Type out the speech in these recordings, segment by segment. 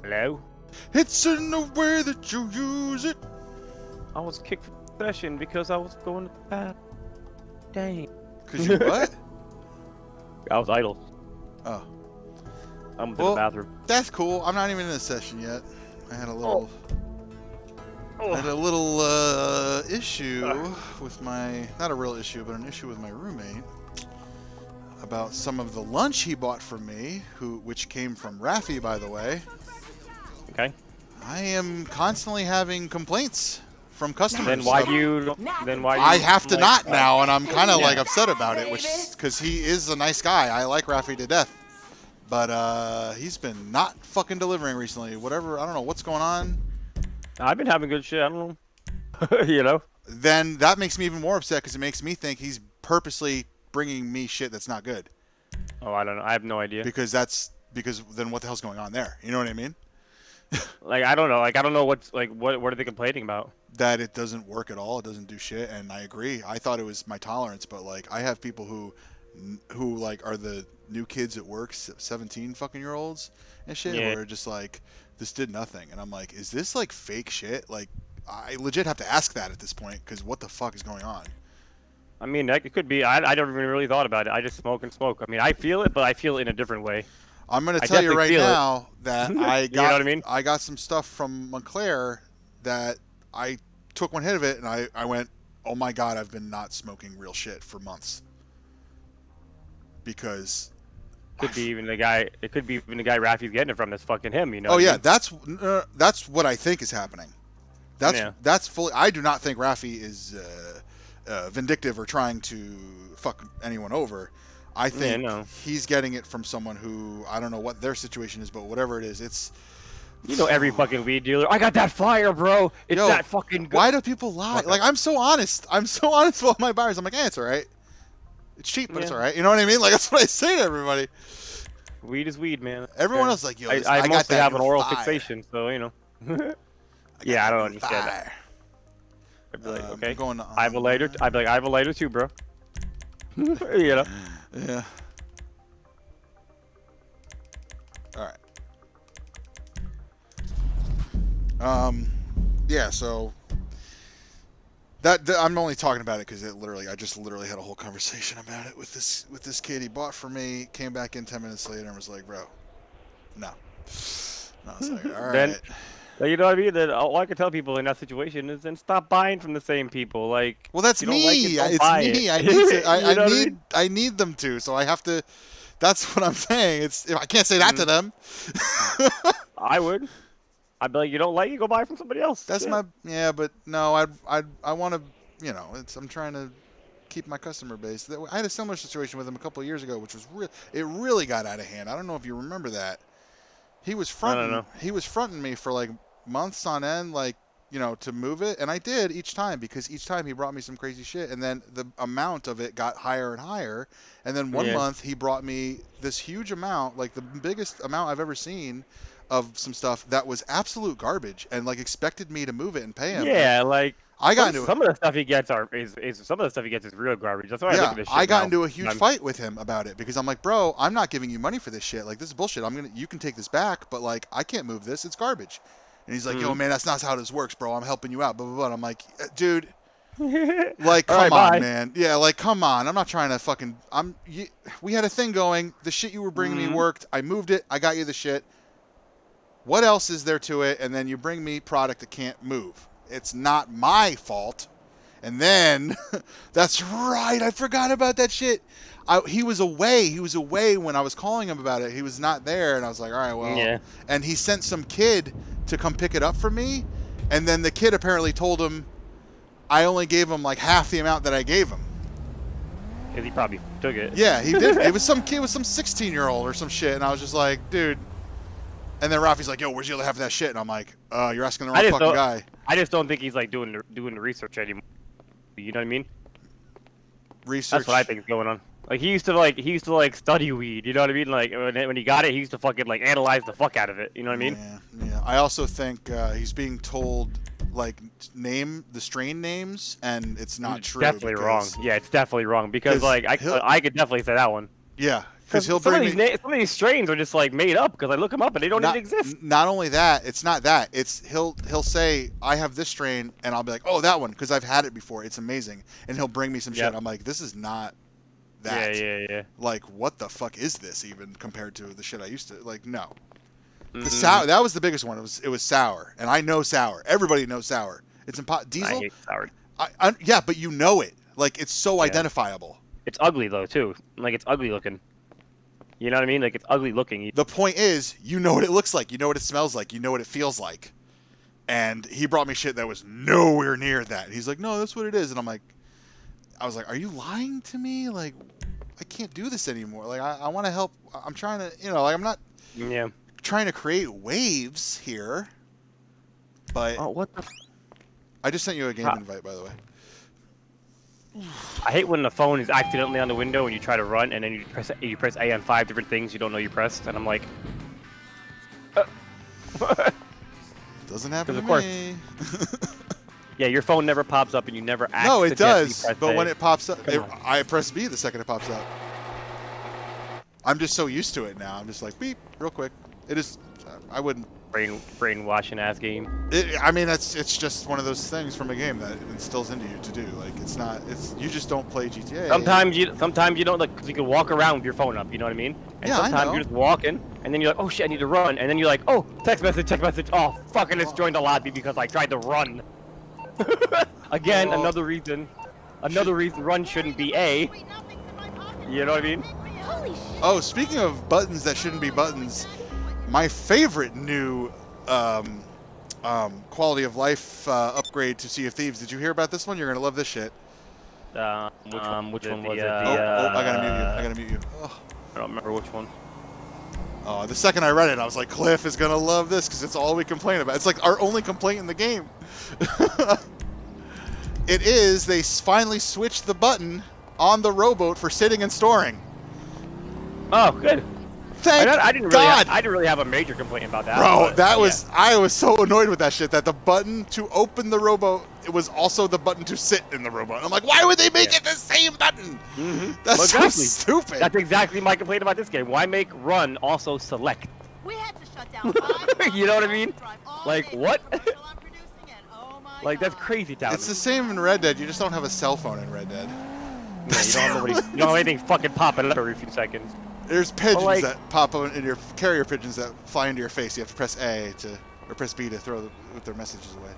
Hello? It's in the way that you use it. I was kicked from the session because I was going to the bathroom. Dang. Cause you what? I was idle. Oh. I went to the bathroom. That's cool. I'm not even in the session yet. I had a little issue with my, not a real issue, but an issue with my roommate about some of the lunch he bought for me, which came from Rafi, by the way. Okay. I am constantly having complaints from customers. Then why do you? Then why? I have to not now, and I'm kind of like upset about it, which because he is a nice guy. I like Rafi to death, but he's been not fucking delivering recently. Whatever, I don't know what's going on. I've been having good shit. I don't know. You know. Then that makes me even more upset because it makes me think he's purposely bringing me shit that's not good. Oh, I don't know. I have no idea. Because then what the hell's going on there? You know what I mean? Like I don't know. Like I don't know what's like what are they complaining about? That it doesn't work at all. It doesn't do shit, and I agree. I thought it was my tolerance, but like I have people who like are the new kids at work, 17 fucking year olds and shit, Yeah. who are just like, this did nothing, and I'm like, is this like fake shit? Like I legit have to ask that at this point because what the fuck is going on? I mean, it could be. I never even really thought about it. I just smoke and smoke. I mean, I feel it, but I feel it in a different way. I'm gonna tell you right now that I got, you know what I mean? I got some stuff from Montclair that I took one hit of it and I went, oh my god, I've been not smoking real shit for months. Because Could be even the guy. It could be even the guy Rafi's getting it from. That's fucking him. You know. Oh what I yeah, mean? that's what I think is happening. That's fully. I do not think Rafi is vindictive or trying to fuck anyone over. I think he's getting it from someone who, I don't know what their situation is, but whatever it is, it's... You know, every fucking weed dealer, I got that fire, bro. It's that fucking good. Why do people lie? Like, I'm so honest. I'm so honest with all my buyers. I'm like, it's all right. It's cheap, but it's all right. You know what I mean? Like, that's what I say to everybody. Weed is weed, man. Everyone else is like, yo, I got mostly that have an oral fire. fixation, so, you know. Yeah, I don't understand fire. that. I'd be like, okay, going I have a lighter. I'd be like, I have a lighter too, bro. You know? Yeah. All right. Yeah. So that I'm only talking about it because I just literally had a whole conversation about it with this kid. He bought for me, came back in 10 minutes later, and was like, "Bro, no." No, I was like, all right. You know what I mean? That all I can tell people in that situation is then stop buying from the same people. Like, well, that's me. It's me. I need to. I need them to. So I have to. That's what I'm saying. If I can't say that to them. I would. I'd be like, you don't like it, go buy from somebody else. That's but no, I want to. You know, I'm trying to keep my customer base. I had a similar situation with him a couple of years ago, which was it really got out of hand. I don't know if you remember that. He was fronting me for like months on end, like, you know, to move it, and I did each time because each time he brought me some crazy shit, and then the amount of it got higher and higher, and then one month he brought me this huge amount, like the biggest amount I've ever seen of some stuff that was absolute garbage, and like expected me to move it and pay him. Yeah, like I got into some of the stuff he gets is real garbage. That's why I look at this shit I got into a huge fight with him about it because I'm like, bro, I'm not giving you money for this shit. Like, this is bullshit. You can take this back, but like, I can't move this. It's garbage. And he's like, yo, man, that's not how this works, bro. I'm helping you out. Blah blah blah. And I'm like, dude, like, come on, man. Yeah, like, come on. I'm not trying to fucking. We had a thing going. The shit you were bringing me worked. I moved it. I got you the shit. What else is there to it? And then you bring me product that can't move. It's not my fault. And then, that's right, I forgot about that shit. He was away. He was away when I was calling him about it. He was not there, and I was like, all right, well. Yeah. And he sent some kid to come pick it up for me, and then the kid apparently told him I only gave him like half the amount that I gave him. Because he probably took it. Yeah, he did. It was some kid with some 16-year-old or some shit, and I was just like, dude. And then Rafi's like, yo, where's the other half of that shit? And I'm like, you're asking the wrong fucking guy. I just don't think he's like doing the research anymore. You know what I mean? Research. That's what I think is going on. Like he used to study weed. You know what I mean? Like when he got it, he used to fucking like analyze the fuck out of it. You know what I mean? Yeah. I also think he's being told like name the strain names, and it's not true. Definitely wrong. Yeah, it's definitely wrong because like I could definitely say that one. Yeah, because he'll some bring of these strains are just like made up because I look them up and they don't even exist. Not only that, it's not that. It's he'll say I have this strain and I'll be like, oh, that one, because I've had it before. It's amazing, and he'll bring me some shit. I'm like, this is not that. Yeah. Like, what the fuck is this even compared to the shit I used to like? No. The sour, that was the biggest one. It was sour, and I know sour. Everybody knows sour. It's Diesel. I hate sour. Yeah, but you know it. Like, it's so identifiable. It's ugly though too. Like, it's ugly looking. You know what I mean? Like, it's ugly looking. The point is, you know what it looks like. You know what it smells like. You know what it feels like. And he brought me shit that was nowhere near that. And he's like, no, that's what it is. And I was like, are you lying to me? Like, I can't do this anymore. Like, I want to help. I'm trying to, like, I'm not trying to create waves here. But what the? I just sent you a game invite, by the way. I hate when the phone is accidentally on the window and you try to run and then you press A on 5 different things you don't know you pressed, and I'm like, doesn't happen to me. Yeah, your phone never pops up and you never No, it does. press But A. when it pops up, I press B the second it pops up. I'm just so used to it now. I'm just like, beep, real quick. It is. I wouldn't. Brainwashing ass game. I mean, it's just one of those things from a game that it instills into you to do. Like, it's not. It's you just don't play GTA. Sometimes you don't, like, cause you can walk around with your phone up. You know what I mean? And sometimes you're just walking, and then you're like, oh shit, I need to run, and then you're like, oh, text message. Oh, fucking, it's joined the lobby because I tried to run. Again, another reason run shouldn't be A. You know what I mean? Oh, speaking of buttons that shouldn't be buttons. My favorite new quality of life upgrade to Sea of Thieves. Did you hear about this one? You're gonna love this shit. Which one was it? I gotta mute you. Oh. I don't remember which one. Oh, the second I read it, I was like, Cliff is gonna love this because it's all we complain about. It's like our only complaint in the game. It is. They finally switched the button on the rowboat for sitting and storing. Oh, good. Thank I didn't really have a major complaint about that. Bro, I was so annoyed with that shit that the button to open the rowboat, it was also the button to sit in the rowboat. I'm like, why would they make it the same button? That's so stupid. That's exactly my complaint about this game. Why make run also select? We had to shut down you know what I mean? Like, what? Like, that's crazy town. It's the same in Red Dead. You just don't have a cell phone in Red Dead. Yeah, you don't have anything fucking popping up every few seconds. There's pigeons that pop up in your carrier pigeons that fly into your face. You have to press A or press B to throw their messages away.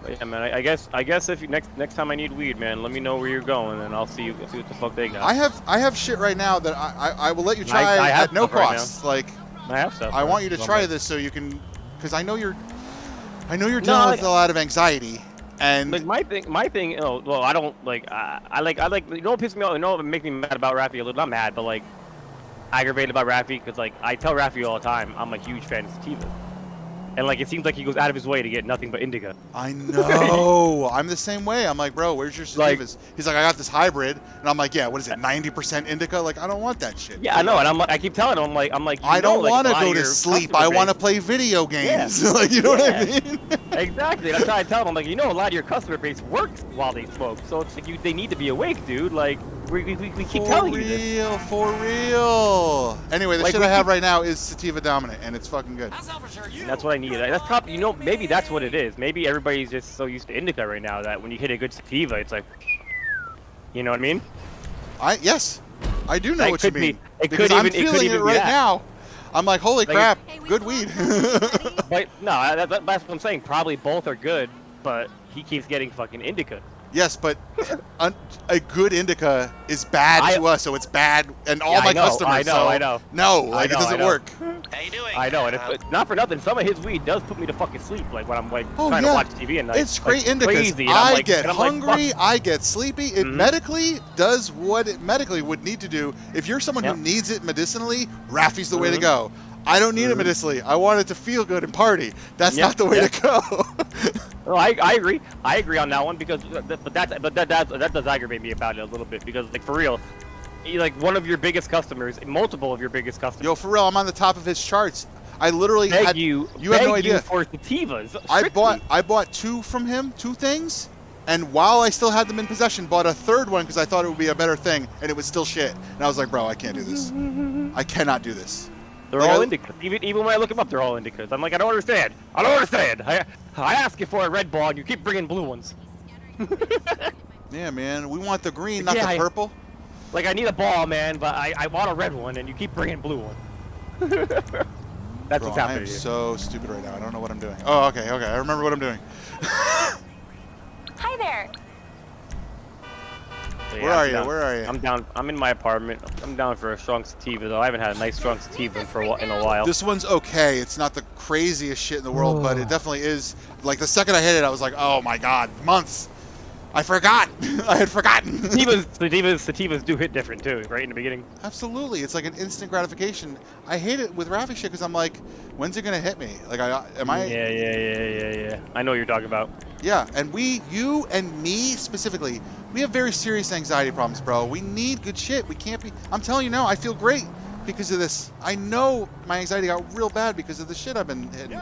But yeah, man. I guess if you, next time I need weed, man, let me know where you're going, and I'll see what the fuck they got. I have shit right now that I will let you try at no cost. Like, I have stuff. I want you to try this so you can, because I know you're dealing with a lot of anxiety. And like my thing. Oh, well, I don't like. I like. You know what pisses me off? You know what makes me mad about Rafi a little? Not mad, but like aggravated about Rafi because like I tell Rafi all the time I'm a huge fan of sativa, and like it seems like he goes out of his way to get nothing but indica. I know. I'm the same way. I'm like, bro, where's your sativas? He's like, I got this hybrid, and I'm like, yeah, what is it, 90% indica? Like, I don't want that shit. Yeah, I know, and I keep telling him, I'm like, I don't want to go to sleep. I want to play video games. Yeah. Like, you know what I mean? Exactly. And I'm trying to tell him, I'm like, you know, a lot of your customer base works while they smoke, so it's like they need to be awake, dude. Like, we keep telling you this. For real. Anyway, the shit I have right now is sativa dominant, and it's fucking good. That's what I need. That's probably, you know, maybe that's what it is. Maybe everybody's just so used to indica right now that when you hit a good sativa, it's like, you know what I mean? Yes, I do know what you mean. I'm feeling it right now. I'm like, holy crap, good weed. But no, that's what I'm saying. Probably both are good, but he keeps getting fucking indica. Yes, but a good indica is bad to us, so it's bad, and all my customers. I know. No, like, it doesn't work. How you doing? I know, and it's not for nothing. Some of his weed does put me to fucking sleep, like when I'm like trying to watch TV and it's great indicas. I get hungry, I get sleepy. It medically does what it medically would need to do. If you're someone who needs it medicinally, Rafi's the way to go. I don't need it medicinally. I want it to feel good and party. That's not the way to go. No, I agree. I agree on that one because, that does aggravate me about it a little bit because, like, for real, like one of your biggest customers, multiple of your biggest customers. Yo, for real, I'm on the top of his charts. I literally you have no idea. For sativas. I bought 2 from him, 2 things, And while I still had them in possession, bought a third one because I thought it would be a better thing, and it was still shit. And I was like, bro, I can't do this. I cannot do this. They're all indicas. Even when I look them up, they're all indicas. I'm like, I don't understand. I don't understand. I ask you for a red ball, and you keep bringing blue ones. Yeah, man. We want the green, not the purple. Like, I need a ball, man, but I want a red one, and you keep bringing blue one. That's what's happening. I'm so stupid right now. I don't know what I'm doing. Oh, okay. I remember what I'm doing. Hi there. So, Where are you? I'm down. I'm in my apartment. I'm down for a strong sativa, though. I haven't had a nice strong sativa in a while. This one's okay. It's not the craziest shit in the world, but it definitely is. Like, the second I hit it, I was like, oh my god, months. I forgot. I had forgotten. Sativas do hit different too, right in the beginning. Absolutely, it's like an instant gratification. I hate it with Raffy shit because I'm like, when's it gonna hit me? Like, am I? Yeah. I know what you're talking about. Yeah, and you and me specifically, we have very serious anxiety problems, bro. We need good shit. We can't be. I'm telling you now, I feel great because of this. I know my anxiety got real bad because of the shit I've been hitting.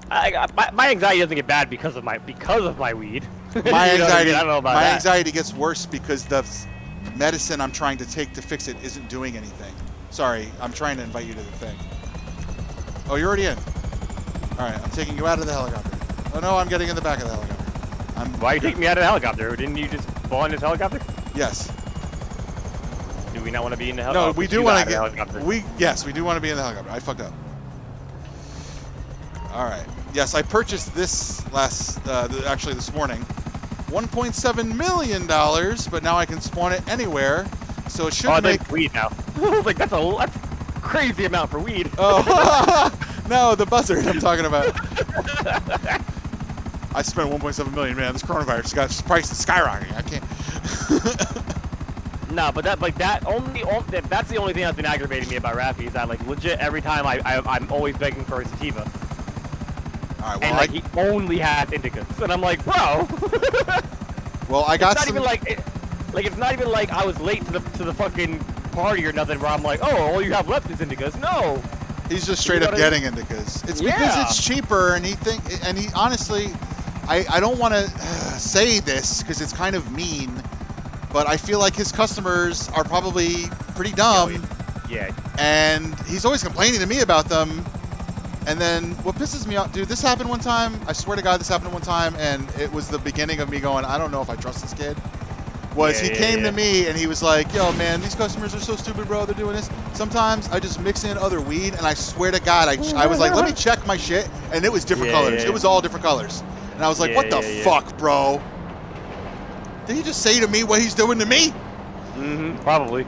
My anxiety doesn't get bad because of my weed. My anxiety, I don't know about that. Anxiety gets worse because the medicine I'm trying to take to fix it isn't doing anything. Sorry, I'm trying to invite you to the thing. Oh, you're already in. All right, I'm taking you out of the helicopter. Oh no, I'm getting in the back of the helicopter. Why are you taking me out of the helicopter? Didn't you just fall in this helicopter? Yes. Do we not want to be in the helicopter? No, we do want to get. Yes, we do want to be in the helicopter. I fucked up. All right. Yes, I purchased this actually this morning. $1.7 million, but now I can spawn it anywhere, so it should make weed now. I was like, that's a crazy amount for weed. Oh, no, the buzzard I'm talking about. I spent $1.7 million, man. This coronavirus got prices skyrocketing. I can't. No, but that's the only thing that's been aggravating me about Raffy is that, like, legit every time I'm always begging for a sativa. All right, well, and like he only has indicas, and I'm like, bro. Well, I got it's not even like it's not even like I was late to the fucking party or nothing. Where I'm like, oh, all you have left is indicas. No. He's just straight up getting indicas. It's because it's cheaper, and he honestly, I don't want to say this because it's kind of mean, but I feel like his customers are probably pretty dumb. Yeah. And he's always complaining to me about them. And then what pisses me off, dude, this happened one time. I swear to God, this happened one time, and it was the beginning of me going, I don't know if I trust this kid. He came to me and he was like, yo, man, these customers are so stupid, bro. They're doing this. Sometimes I just mix in other weed, and I swear to God, I was like, let me check my shit, and it was different colors. It was all different colors. And I was like, what the fuck, bro? Did he just say to me what he's doing to me? Mm-hmm, probably.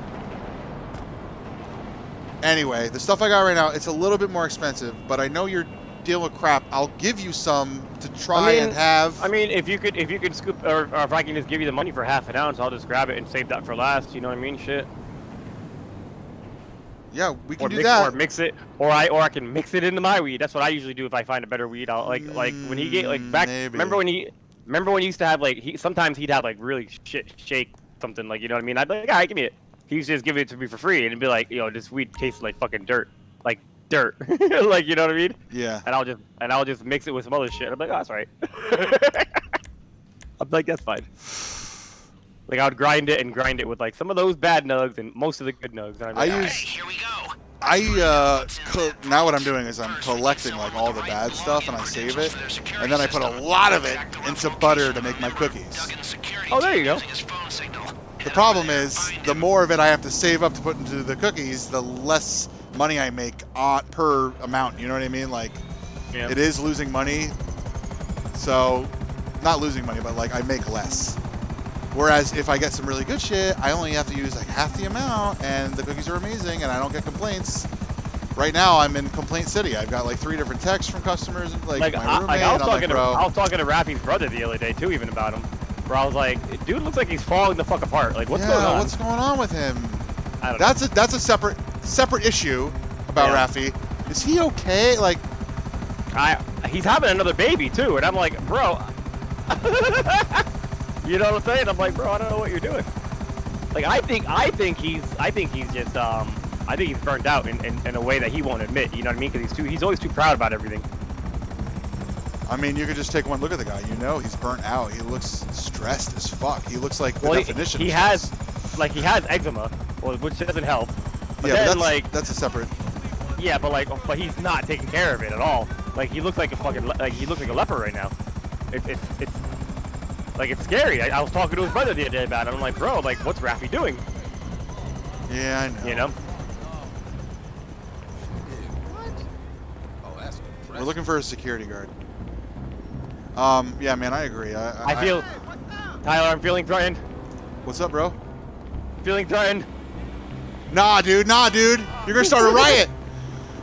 Anyway, the stuff I got right now, it's a little bit more expensive, but I know you're dealing with crap. I'll give you some to try and have. I mean, if you could scoop, or if I can just give you the money for half an ounce, I'll just grab it and save that for last. You know what I mean? Shit. Yeah, we can do that. Or mix it, or I can mix it into my weed. That's what I usually do if I find a better weed. I'll like when he get like back. Maybe. Remember when he used to have like sometimes he'd have like really shit shake something, like, you know what I mean? I'd be like, all right, give me it. He used to just give it to me for free, and it'd be like, this weed tastes like fucking dirt, like dirt, like, you know what I mean? Yeah. And I'll just mix it with some other shit. I'm like, oh, that's right. I'm like, that's fine. Like, I would grind it with like some of those bad nugs and most of the good nugs. And like, Here we go. Now what I'm doing is I'm collecting like all the bad stuff, and I save it, and then I put a lot of it into butter to make my cookies. Oh, there you go. The problem is, the more of it I have to save up to put into the cookies, the less money I make per amount. You know what I mean? Like, it is losing money. So, not losing money, but like I make less. Whereas if I get some really good shit, I only have to use like half the amount, and the cookies are amazing, and I don't get complaints. Right now, I'm in Complaint City. I've got like 3 different texts from customers, like my roommate. I was talking to Raffy's brother the other day too, even about him. Where I was like, dude looks like he's falling the fuck apart. Like, what's going on? What's going on with him? I don't know. That's a separate issue about Raffy. Is he okay? Like, he's having another baby too, and I'm like, bro. You know what I'm saying? I'm like, bro, I don't know what you're doing. Like, I think he's just I think he's burned out in a way that he won't admit. You know what I mean? Because he's always too proud about everything. I mean, you could just take one look at the guy. You know he's burnt out. He looks stressed as fuck. He looks like the definition. He has eczema, which doesn't help. But yeah, then, but that's a separate. Yeah, but he's not taking care of it at all. Like he looks like a fucking he looks like a leper right now. It's scary. I was talking to his brother the other day about it. I'm like, bro, like what's Raffy doing? Yeah, I know. You know. We're looking for a security guard. Yeah, man, I agree. I feel, Tyler, I'm feeling threatened. What's up, bro? Feeling threatened. Nah, dude. You're gonna start a riot.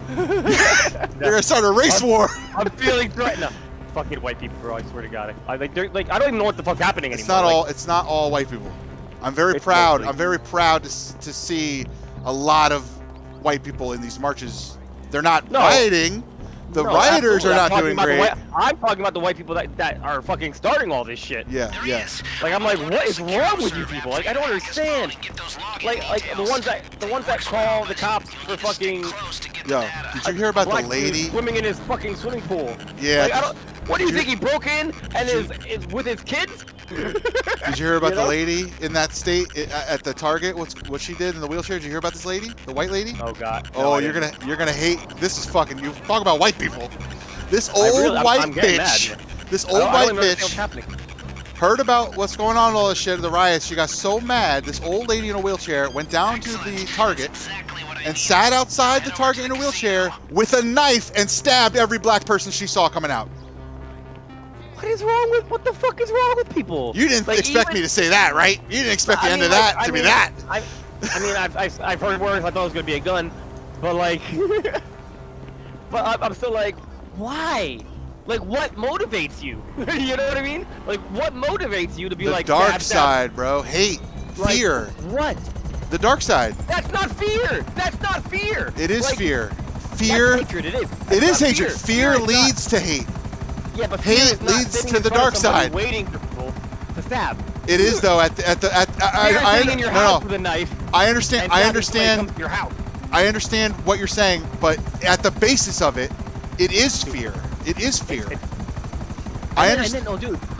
You're gonna start a race war. I'm feeling threatened. No, fucking white people, bro. I swear to God. I don't even know what the fuck's happening anymore. It's not all white people. I'm very proud. I'm very proud to see a lot of white people in these marches. They're not rioting. The rioters are not doing great. I'm talking about the white people that are fucking starting all this shit. Yeah. Like I'm like, what is wrong with you people? Like I don't understand. Like the ones that call the cops for fucking. Yo, did you hear about the lady swimming in his fucking swimming pool? Yeah. Like, what do you think he broke in and is with his kids? Did you hear about the lady in that state at the Target? What she did in the wheelchair? Did you hear about this lady, the white lady? Oh God. No, oh, you're gonna hate. This is fucking. You talk about white people. This old white bitch. This old white bitch heard about what's going on, all this shit, the riots. She got so mad. This old lady in a wheelchair went down to the Target and sat outside the Target in a wheelchair with a knife and stabbed every black person she saw coming out. What the fuck is wrong with people? You didn't expect me to say that, right? You didn't expect the end of that to be that. I've heard words. I thought it was gonna be a gun, but like, but I'm still like, why? Like, what motivates you? You know what I mean? Like, what motivates you to be like the dark side, bro? Hate, fear. What? The dark side. That's not fear. That's not fear. It is fear. Fear. That's hatred. It is. It is hatred. Fear leads to hate. Yeah, but hate leads to the dark side. Waiting for people to stab. It is though. I understand. I understand. Your house. I understand what you're saying, but at the basis of it, it is fear. It is fear. I understand.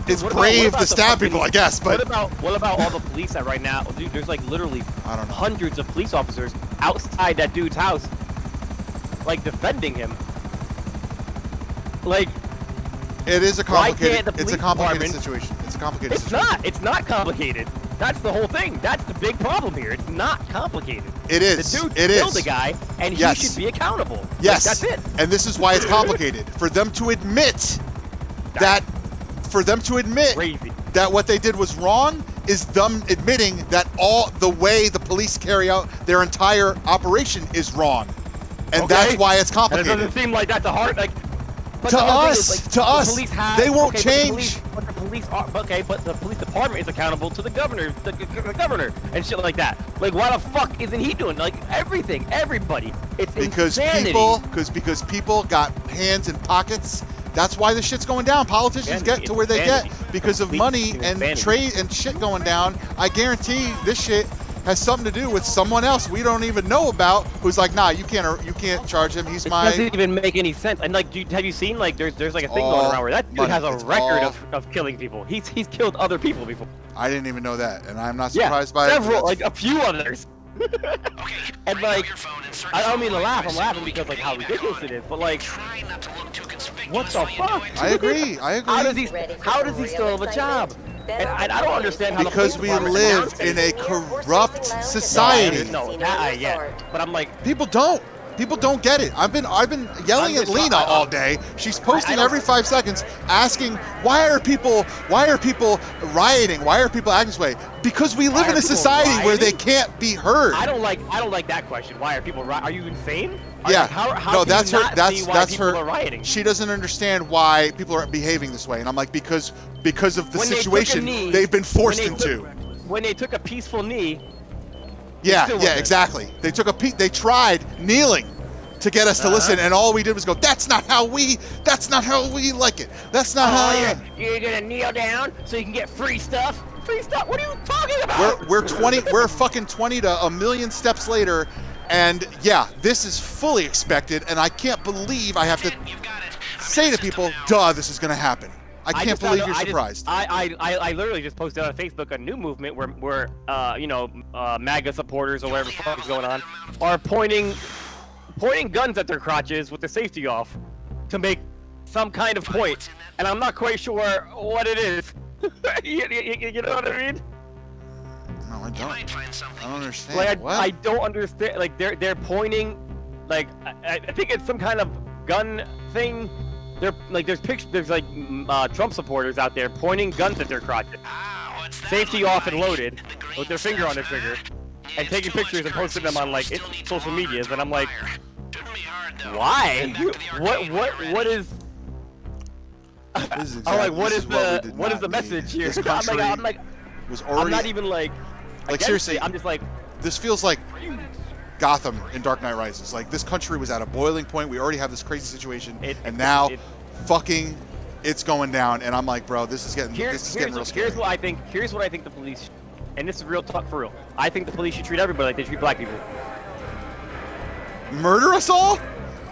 It's brave to stab people, I guess. But what about all the police that right now? Dude, there's like literally hundreds of police officers outside that dude's house, like defending him. Like. It is a complicated. It's a complicated situation. It's a complicated situation. It's not complicated. That's the whole thing. That's the big problem here. It's not complicated. It is. The dude killed the guy, and he should be accountable. Yes. Like, that's it. And this is why it's complicated. For them to admit that what they did was wrong is them admitting that all the way the police carry out their entire operation is wrong, and that's why it's complicated. And it doesn't seem like that's a hard like. To us, they won't change. But the police department is accountable to the governor, the governor, and shit like that. Like, why the fuck isn't he doing like everything? Everybody, it's insanity. Because people got hands in pockets. That's why the shit's going down. Politicians get to where they get because of money and trade and shit going down. I guarantee this shit has something to do with someone else we don't even know about, who's like, nah, you can't charge him. He's my. It doesn't even make any sense. And like, have you seen like there's like a thing going around where that dude has a record of killing people. He's killed other people before. I didn't even know that, and I'm not surprised by several, it. like a few others. And like, I don't mean to laugh. I'm laughing because like how ridiculous it is. But like, what the fuck? I agree. How does he still have a job? And I don't understand how because we live in a corrupt society. No, but I'm like, people don't get it. I've been yelling at Lena all day. She's posting every 5 seconds, asking why are people rioting? Why are people acting this way? Because we live in a society where they can't be heard. I don't like that question. Why are people rioting? Are you insane? Yeah. How that's her. That's her. Rioting? She doesn't understand why people are behaving this way, and I'm like, because of the situation they've been forced into. When they took a peaceful knee. Yeah, exactly. They tried kneeling to get us to listen, and all we did was go, that's not how we like it. That's not how. You're gonna kneel down so you can get free stuff? Free stuff? What are you talking about? We're fucking 20 to a million steps later, and yeah, this is fully expected, and I can't believe I have to say to people, duh, this is going to happen. I can't believe you're surprised. I literally just posted on Facebook a new movement where you know, MAGA supporters or whatever the fuck is going on are pointing guns at their crotches with the safety off to make some kind of point, and I'm not quite sure what it is. you know what I mean? No, I don't. I don't understand. Like, what? I don't understand. Like they're pointing, like I think it's some kind of gun thing. They're like there's pictures. There's like Trump supporters out there pointing guns at their crotches, safety off and loaded, with their finger on their trigger, and taking pictures and posting them on like social medias. And I'm like, why? What is? Exactly, I'm like, what is the message here? I'm like, was already, I'm not even like seriously, I'm just like, this feels like Gotham in Dark Knight Rises. Like, this country was at a boiling point. We already have this crazy situation, and now fucking it's going down. And I'm like, bro, this is getting real scary. Here's what I think the police, and this is real talk for real. I think the police should treat everybody like they treat black people. Murder us all?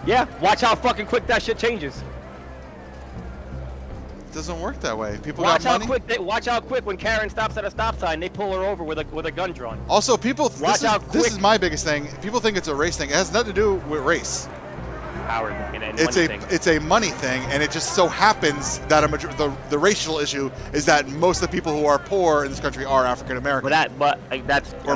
Yeah, watch how fucking quick that shit changes. It doesn't work that way. People got money. Watch how quick when Karen stops at a stop sign, they pull her over with a gun drawn. Also, people. This is my biggest thing. People think it's a race thing. It has nothing to do with race. Howard, it's a money thing, and it just so happens that the racial issue is that most of the people who are poor in this country are African American.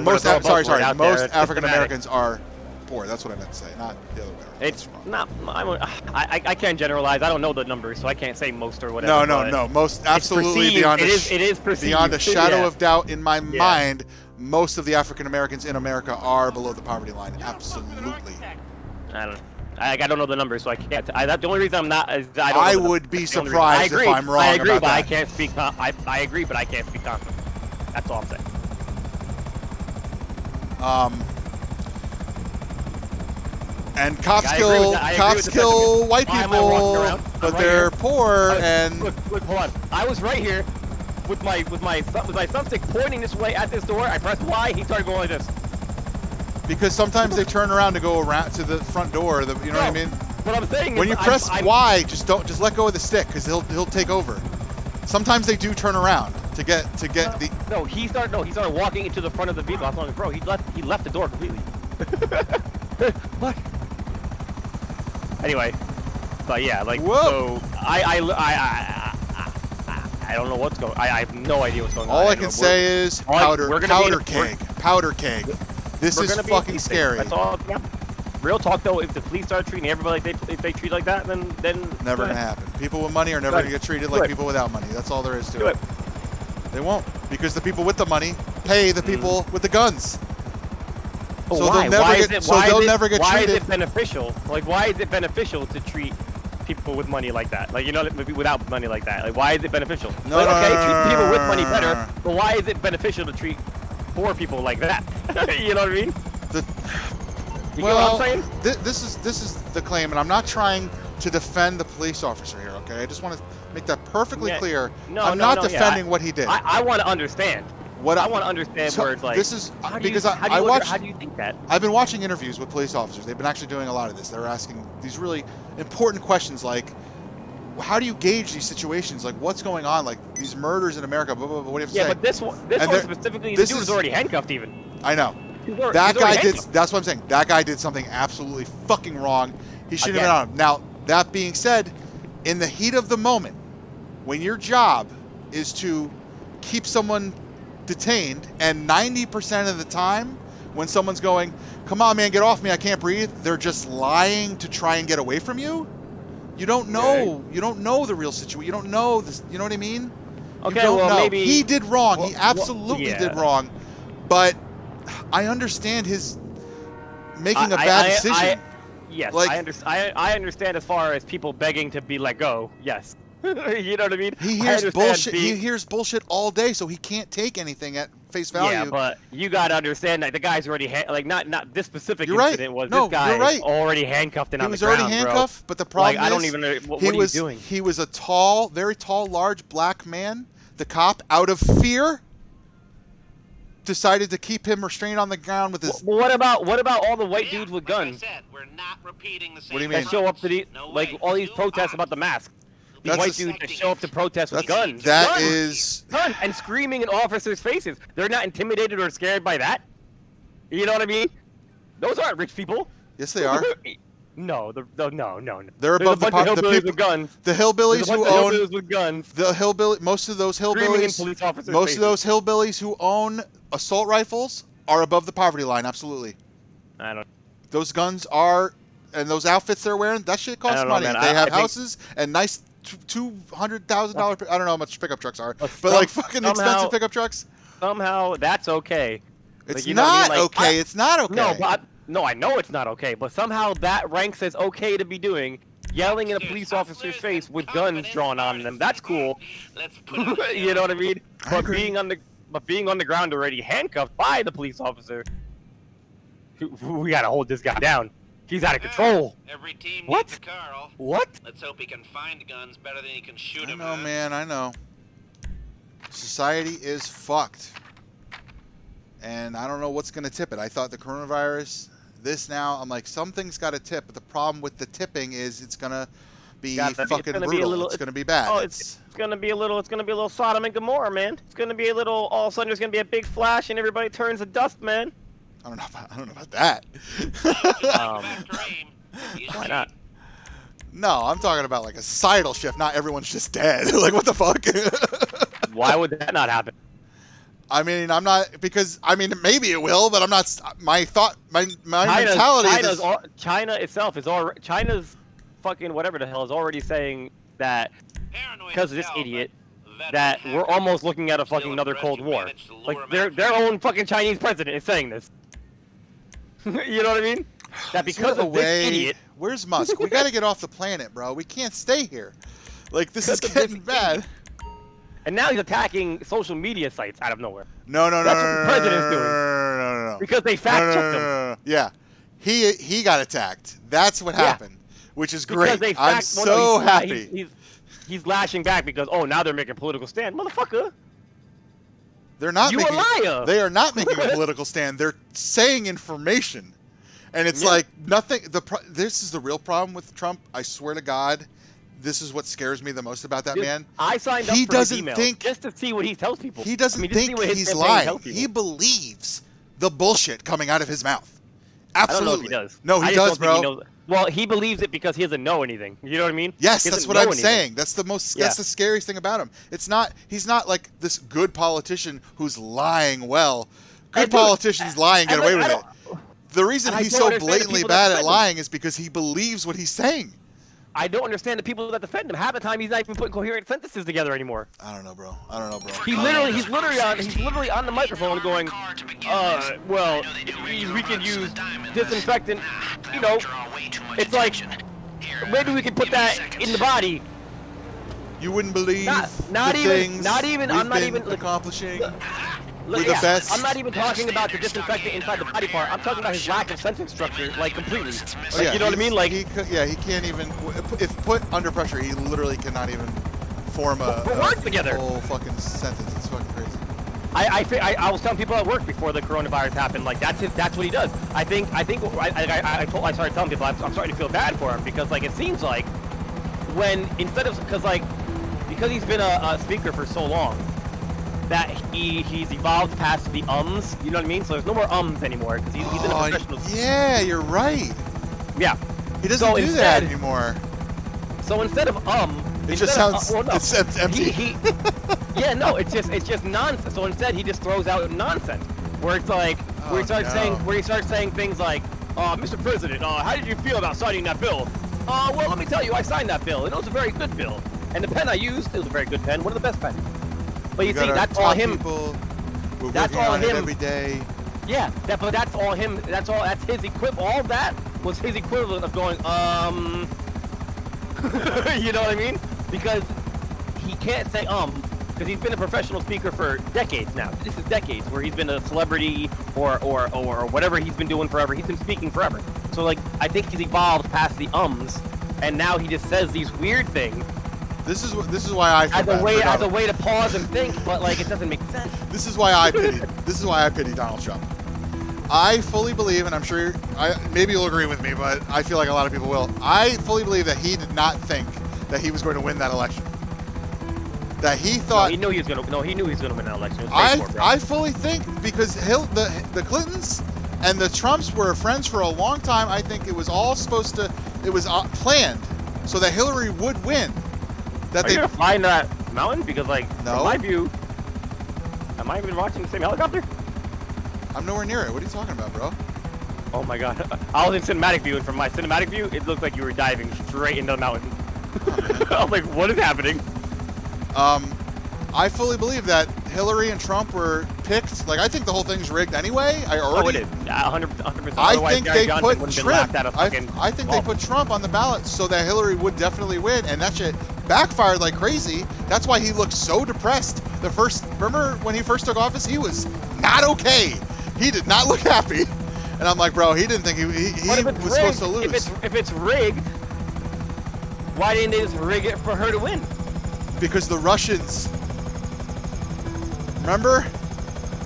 Most African Americans are poor. That's what I meant to say, not the other way. It's not. I can't generalize. I don't know the numbers, so I can't say most or whatever. No. Most absolutely beyond beyond a shadow of doubt in my mind. Most of the African Americans in America are below the poverty line. Absolutely. I don't know. I don't know the numbers, so I can't. The only reason I'm not is I would be surprised if I'm wrong. I agree, about but that. I can't speak. I agree, but I can't speak confidently. That's all I'm saying. And cops kill white people, but they're poor. And look, hold on. I was right here with my thumbstick pointing this way at this door. I pressed Y. He started going like this. Because sometimes they turn around to go around to the front door. You know what I mean? What I'm saying is, when you press Y, just let go of the stick, because he'll take over. Sometimes they do turn around to get the. No, he started walking into the front of the vehicle. I was like, bro, he left the door completely. What? Anyway, but yeah, like, whoa. So I don't know what's going. I have no idea what's going on. All I can say is powder keg. This is fucking scary. That's all. Yeah. Real talk though, if the police start treating everybody like if they treat like that, then never gonna happen. People with money are never gonna get treated like people without money. That's all there is to it. They won't, because the people with the money pay the people with the guns. So why? They'll never get treated. Why is it beneficial? Like, why is it beneficial to treat people with money like that? Like, you know, without money like that. Like, why is it beneficial? No, treat people with money better, but why is it beneficial to treat poor people like that? You know what I mean? You know what I'm saying? This is the claim, and I'm not trying to defend the police officer here. Okay, I just want to make that perfectly clear. I'm not defending what he did. I want to understand. I want to understand where it's like. This is because I watch. How do you think that? I've been watching interviews with police officers. They've been actually doing a lot of this. They're asking these really important questions, like, how do you gauge these situations? Like, what's going on? Like, these murders in America. Blah, blah, blah, what do you have to say? Yeah, but this one specifically, the dude was already handcuffed. Even. I know. That guy did. That's what I'm saying. That guy did something absolutely fucking wrong. He shouldn't have been on him. Now, that being said, in the heat of the moment, when your job is to keep someone detained, and 90% of the time when someone's going, come on man, get off me, I can't breathe, they're just lying to try and get away from you. You don't know. You don't know the real situation. You don't know this. You know what I mean? Okay, well, maybe he did wrong. He absolutely did wrong. But I understand his making a bad decision. Yes, like, I understand as far as people begging to be let go. Yes. You know what I mean? He hears bullshit. He hears bullshit all day, so he can't take anything at face value. Yeah, but you gotta understand that the guy's already not this specific incident was. No, this guy you're right. Already handcuffed and on the ground. He was already handcuffed, but the problem is, I don't even know what are you doing. He was a tall, very tall, large black man. The cop, out of fear, decided to keep him restrained on the ground with his. Well, what about all the white dudes with guns? Like I said, we're not repeating the same What do you mean? That show up to the No like way. all these protests about the mask. These That's white a- dudes that show up to protest with guns. That guns, is. guns, and screaming in officers' faces. They're not intimidated or scared by that. You know what I mean? Those aren't rich people. Yes, they are. No, no. They're above There's a bunch of hillbillies with guns. The hillbillies There's a who bunch of own hillbillies with guns. most of those Screaming in hillbillies, police officers' most faces. of those hillbillies who own assault rifles are above the poverty line. Absolutely. I don't. Those guns are, and those outfits they're wearing, that shit costs I don't know, money. man. They I have think- houses and nice $200,000. I don't know how much pickup trucks are, but Some- like fucking somehow- expensive pickup trucks. Somehow that's okay. It's Like, you know what I not mean? Like, okay. It's not okay. No, but no, I know it's not okay. But somehow that ranks as okay to be doing, yelling in a police officer's face with guns drawn on them. That's cool. Let's put it on You know what I mean? I But agree. being on the ground already handcuffed by the police officer, we gotta hold this guy down. He's out of control. Every team What? needs a Carl. What? Let's hope he can find guns better than he can shoot I them. know, man. I know. Society is fucked. And I don't know what's going to tip it. I thought the coronavirus, this now, I'm like, something's got to tip. But the problem with the tipping is it's going to be fucking brutal. It's going to be bad. Oh, it's gonna be a little Sodom and Gomorrah, man. It's gonna be a little. All of a sudden, there's gonna be a big flash, and everybody turns to dust, man. I don't know about that. Why not? No, I'm talking about like a societal shift. Not everyone's just dead. Like, what the fuck? Why would that not happen? I mean, I'm not, because, I mean, maybe it will, but I'm not, my mentality is. China itself is already. China's fucking whatever the hell is already saying that because of this idiot that we're almost looking at a fucking another Cold War. Like their own fucking Chinese president is saying this. You know what I mean? That because of this idiot. Where's Musk? We gotta get off the planet, bro. We can't stay here. Like, this is getting bad. And now he's attacking social media sites out of nowhere. No. That's what the president's doing. No. Because they fact checked him. Yeah, he got attacked. That's what happened, which is Because great. they I'm fact- so happy. He's lashing back because now they're making a political stand, motherfucker. They're not You making. a liar. They are not making a political stand. They're saying information, and it's like nothing. This is the real problem with Trump. I swear to God, this is what scares me the most about that man. I signed up He for doesn't his email think- just to see what he tells people. He doesn't just to see think what his he's campaign lying. tells people. He believes the bullshit coming out of his mouth. I don't Absolutely. know if he does. No, he I just does, don't think bro. he knows. Well, he believes it because he doesn't know anything. You know what I mean? Yes, He that's doesn't what know I'm anything. saying. That's the most. That's the scariest thing about him. He's not like this good politician who's lying well. Good politicians lying get away with it. The reason I he's don't so understand the blatantly people that bad at defend him. lying is because he believes what he's saying. I don't understand the people that defend him. Half the time, he's not even putting coherent sentences together anymore. I don't know, bro. He's literally on the microphone going, well, we could use disinfectant. You know, it's like maybe we could put that in the body. You wouldn't believe Not the even- things not even- we've I'm not been even, like- accomplishing. Look, We're the best. I'm not even talking about the disinfectant inside the body part. I'm talking about his lack of sentence structure, like completely. Like, you know what I mean? Like, he can't even. If put under pressure, he literally cannot even form a words together. whole fucking sentence. It's fucking crazy. I was telling people at work before the coronavirus happened, like that's what he does. I started telling people I'm starting to feel bad for him because like it seems like when because he's been a speaker for so long that he's evolved past the ums, you know what I mean? So there's no more ums anymore because he's in a professional. Yeah, you're right. Yeah. He doesn't do that anymore. So instead of it just sounds it sounds empty. Yeah, no, it's just nonsense. So instead, he just throws out nonsense, where it's like, where he starts saying things like, Mr. President, how did you feel about signing that bill? Well, let me tell you, I signed that bill, and it was a very good bill. And the pen I used, it was a very good pen, one of the best pens. But you see, that's all him. That's all him every day. Yeah, but that's all him. That's his equivalent. All that was his equivalent of going, you know what I mean? Because he can't say because he's been a professional speaker for decades now. This is decades where he's been a celebrity or whatever he's been doing forever. He's been speaking forever. So like I think he's evolved past the ums, and now he just says these weird things This is why I feel as bad a way to pause and think, but like it doesn't make sense. This is why I pity Donald Trump. I fully believe, and I'm sure maybe you'll agree with me, but I feel like a lot of people will. I fully believe that he did not think that he was going to win that election. That he thought. No, he knew he was gonna. No, he knew he was gonna win that election. I fully think because the Clintons and the Trumps were friends for a long time. I think it was all supposed to. It was planned so that Hillary would win. That Are you gonna fly in that mountain? Because like, No. from my view, am I even watching the same helicopter? I'm nowhere near it. What are you talking about, bro? Oh my god. I was in cinematic view, and from my cinematic view, it looked like you were diving straight into the mountain. I was like, what is happening? I fully believe that Hillary and Trump were picked. Like, I think the whole thing's rigged anyway. Oh, it is. 100%. I think they put Trump. I think they put Trump on the ballot so that Hillary would definitely win, and that shit backfired like crazy. That's why he looked so depressed. Remember when he first took office? He was not okay. He did not look happy. And I'm like, bro, he didn't think he was supposed to lose. If it's rigged, why didn't they just rig it for her to win? Because the Russians. Remember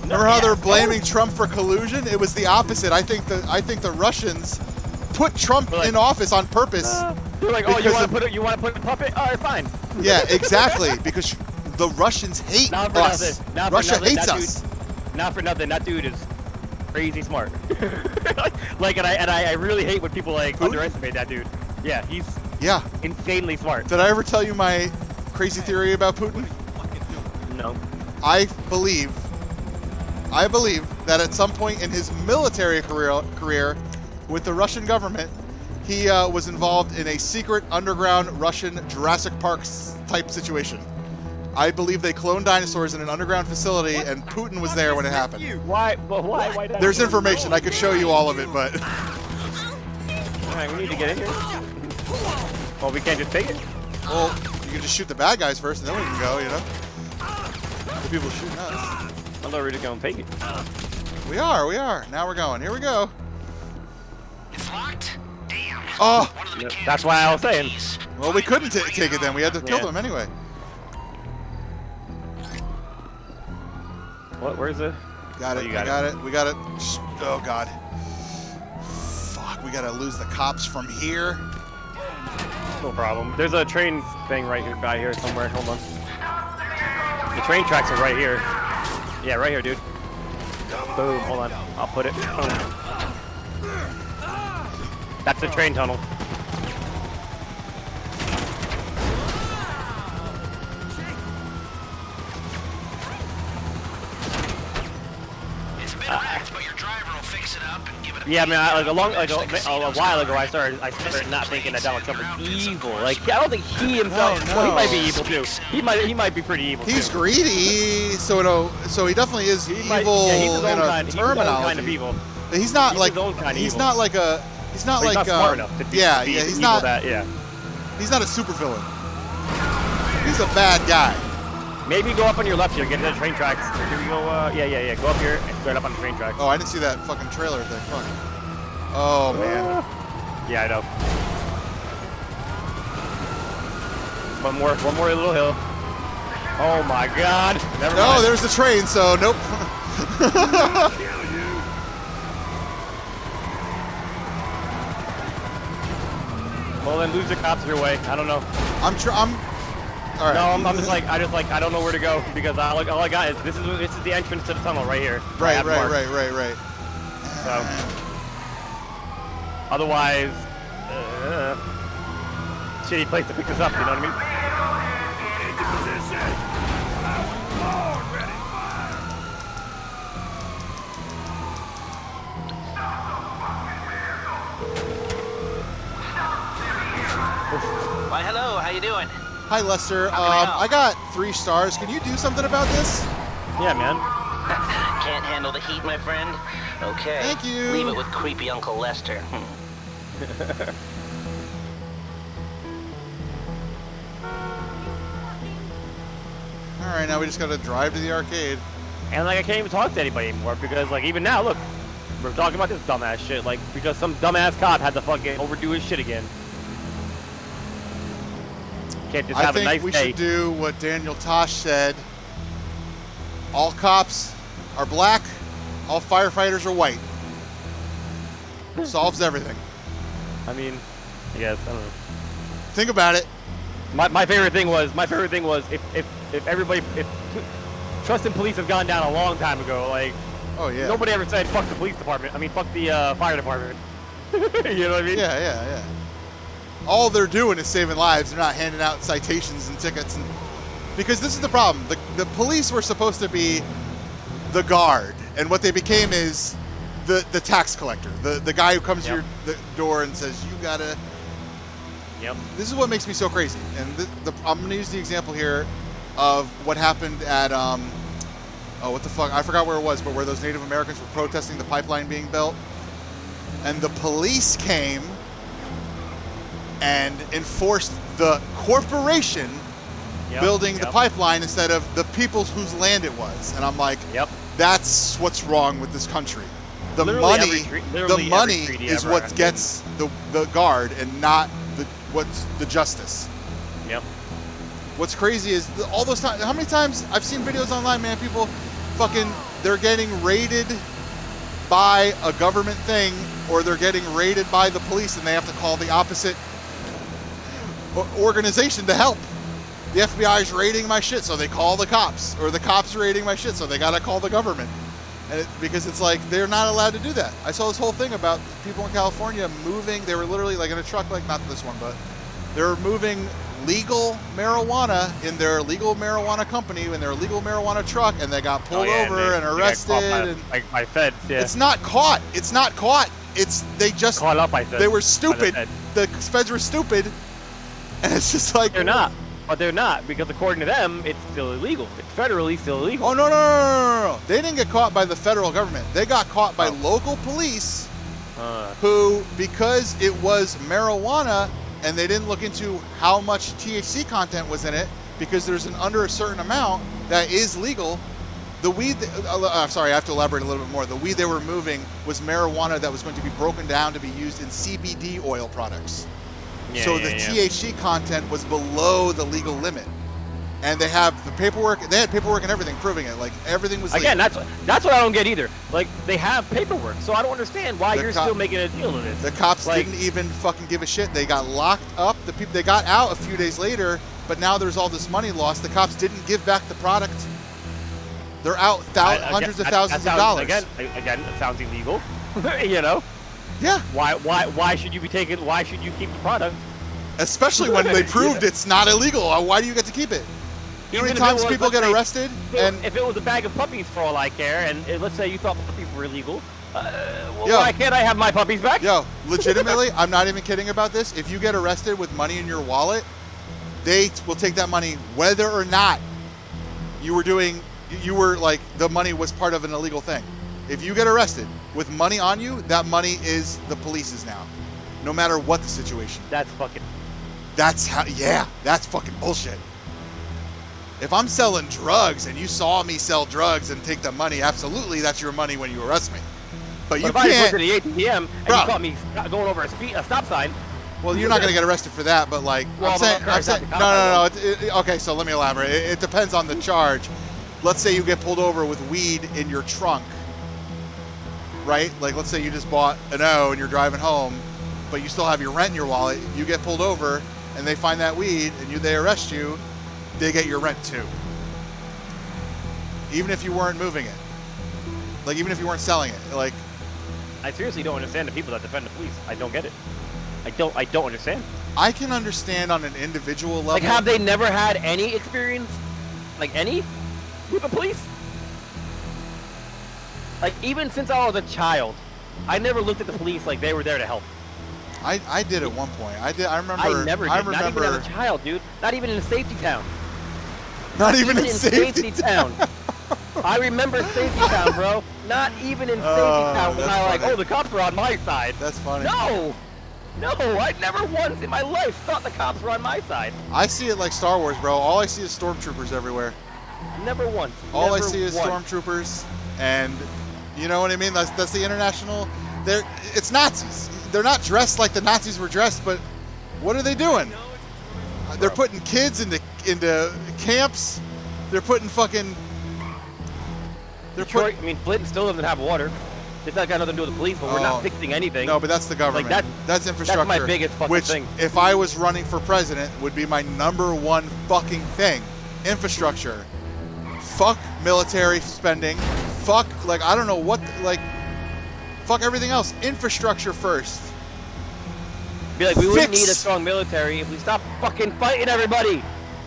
how they're blaming Trump for collusion? It was the opposite. I think the Russians put Trump in office on purpose. They're like, oh, you want to put a puppet? All right, fine. Yeah, exactly. Because the Russians hate us. Russia hates us. Not for nothing. That dude is crazy smart. Like, and I really hate when people like underestimate that dude. Yeah, he's insanely smart. Did I ever tell you my crazy theory about Putin? No. I believe that at some point in his military career with the Russian government, he was involved in a secret underground Russian Jurassic Park type situation. I believe they cloned dinosaurs in an underground facility, and Putin was there when it happened. Why? Well, why? There's information. I could show you all of it, but. All right, we need to get in here. Well, we can't just take it. Well, you can just shoot the bad guys first, and then we can go. You know. The people shooting us. I thought we were just gonna take it. We are. Now we're going. Here we go. It's locked? Damn. Oh! That's why I was saying. Well, we couldn't take it then. We had to kill them anyway. What? Where's it? Got it. You got it. We got it. Oh, God. Fuck, we gotta lose the cops from here. No problem. There's a train thing right here, by here somewhere. Hold on. The train tracks are right here. Yeah, right here, dude. Boom. Hold on. I'll put it. Boom. That's the train tunnel. It's been wrecked, but your driver will fix it up and give it a Yeah, I mean, a while ago, I started not thinking that Donald Trump was evil. Like, I don't think he himself. No. Well, he might be evil too. He might be pretty evil. He's too. greedy, so he definitely is evil he's his own in a kind, terminology. He's his own kind of evil. He's not He's like his own kind of he's evil. not like a he's not But like he's not smart enough to be he's not he's not a supervillain. He's a bad guy. Maybe go up on your left here, get to the train tracks. Here we go. Yeah. Go up here and right up on the train tracks. Oh, I didn't see that fucking trailer thing. Fuck. Oh man. Yeah, I know. One more little hill. Oh my God. Never No, mind. there's the train. So nope. Well, then lose the cops your way. I don't know. I'm all right. No, I'm just like I don't know where to go because all I got is this is the entrance to the tunnel right here. Right. So otherwise, shitty place to pick this up. You know what I mean? Into position. Already Why, hello, how you doing? Hi, Lester. How can I help? I got 3 stars. Can you do something about this? Yeah, man. Can't handle the heat, my friend? Okay. Thank you. Leave it with creepy Uncle Lester. All right, now we just gotta drive to the arcade. And like I can't even talk to anybody anymore because like even now, look, we're talking about this dumbass shit. Like because some dumbass cop had to fucking overdo his shit again. can't just I have a think nice we day. should do what Daniel Tosh said. All cops are black. All firefighters are white. Solves everything. I mean, I guess I don't know. Think about it. My favorite thing was if trust in police has gone down a long time ago. Like, Oh yeah. nobody ever said fuck the police department. I mean, fuck the fire department. You know what I mean? Yeah. All they're doing is saving lives. They're not handing out citations and tickets. Because this is the problem. The police were supposed to be the guard, and what they became is the tax collector, the guy who comes to the door and says, you gotta. Yep. This is what makes me so crazy. And I'm going to use the example here of what happened at, what the fuck? I forgot where it was, but where those Native Americans were protesting the pipeline being built. And the police came and enforced the corporation building the pipeline instead of the people whose land it was. And I'm like, that's what's wrong with this country. The money is what gets the guard and not what's the justice. Yep. What's crazy is all those times. How many times I've seen videos online, man? People they're getting raided by a government thing, or they're getting raided by the police, and they have to call the opposite organization to help. The FBI is raiding my shit, so they call the cops, or the cops are raiding my shit, so they gotta call the government. And because it's like they're not allowed to do that. I saw this whole thing about people in California moving. They were literally like in a truck, like not this one, but they were moving legal marijuana in their legal marijuana company in their legal marijuana truck, and they got pulled over and arrested. By feds. Yeah. It's not caught. It's not caught. They just caught up by feds. They were stupid. The feds were stupid, and it's just like they're not. But they're not, because according to them, it's still illegal. It's federally still illegal. Oh, no. They didn't get caught by the federal government. They got caught by local police who, because it was marijuana and they didn't look into how much THC content was in it, because there's under a certain amount that is legal. The weed, sorry, I have to elaborate a little bit more. The weed they were moving was marijuana that was going to be broken down to be used in CBD oil products. So the THC content was below the legal limit, and they have the paperwork. They had paperwork and everything proving it. Like everything was legal. Again, that's what I don't get either. Like they have paperwork, so I don't understand why you're still making a deal of this. The cops didn't even fucking give a shit. They got locked up. The people, they got out a few days later, but now there's all this money lost. The cops didn't give back the product. They're out hundreds of thousands of dollars. Again, it sounds illegal. You know. Yeah. Why should you be taking? Why should you keep the product? Especially when they proved it's not illegal. Why do you get to keep it? You know how many times people get arrested? And if it was a bag of puppies, for all I care, and let's say you thought puppies were illegal, why can't I have my puppies back? Yo, legitimately, I'm not even kidding about this. If you get arrested with money in your wallet, they will take that money whether or not you were like the money was part of an illegal thing. If you get arrested with money on you, that money is the police's now, no matter what the situation. That's fucking bullshit. If I'm selling drugs and you saw me sell drugs and take the money, absolutely, that's your money when you arrest me. But you if can't. I just went to the ATM and you caught me going over a stop sign. Well, you're not going to get arrested for that, but like, I'm saying no. Okay, so let me elaborate. It depends on the charge. Let's say you get pulled over with weed in your trunk, right? Like, let's say you just bought an O and you're driving home, but you still have your rent in your wallet. You get pulled over and they find that weed and they arrest you, they get your rent too. Even if you weren't moving it. Like, even if you weren't selling it. Like, I seriously don't understand the people that defend the police. I don't get it. I don't understand. I can understand on an individual level. Like, have they never had any experience? Like, any? With the police? Like, even since I was a child, I never looked at the police like they were there to help. I did at one point. I remember. I never did. Not even as a child, dude. Not even in a safety town. Not even in safety town. I remember safety town, bro. Not even in safety town was I like, oh, the cops were on my side. That's funny. No, I never once in my life thought the cops were on my side. I see it like Star Wars, bro. All I see is stormtroopers everywhere. Never once. All I see is stormtroopers, and you know what I mean. That's the international. It's Nazis. They're not dressed like the Nazis were dressed, but what are they doing? They're putting kids into camps. They're putting fucking. Detroit, I mean, Flint still doesn't have water. It's not got nothing to do with the police, but we're not fixing anything. No, but that's the government. Like that's infrastructure. That's my biggest fucking which, thing. if I was running for president, would be my #1 fucking thing. Infrastructure. Fuck military spending. Fuck, like, I don't know what, like, fuck everything else. Infrastructure first. Be like, we wouldn't need a strong military if we stopped fucking fighting everybody.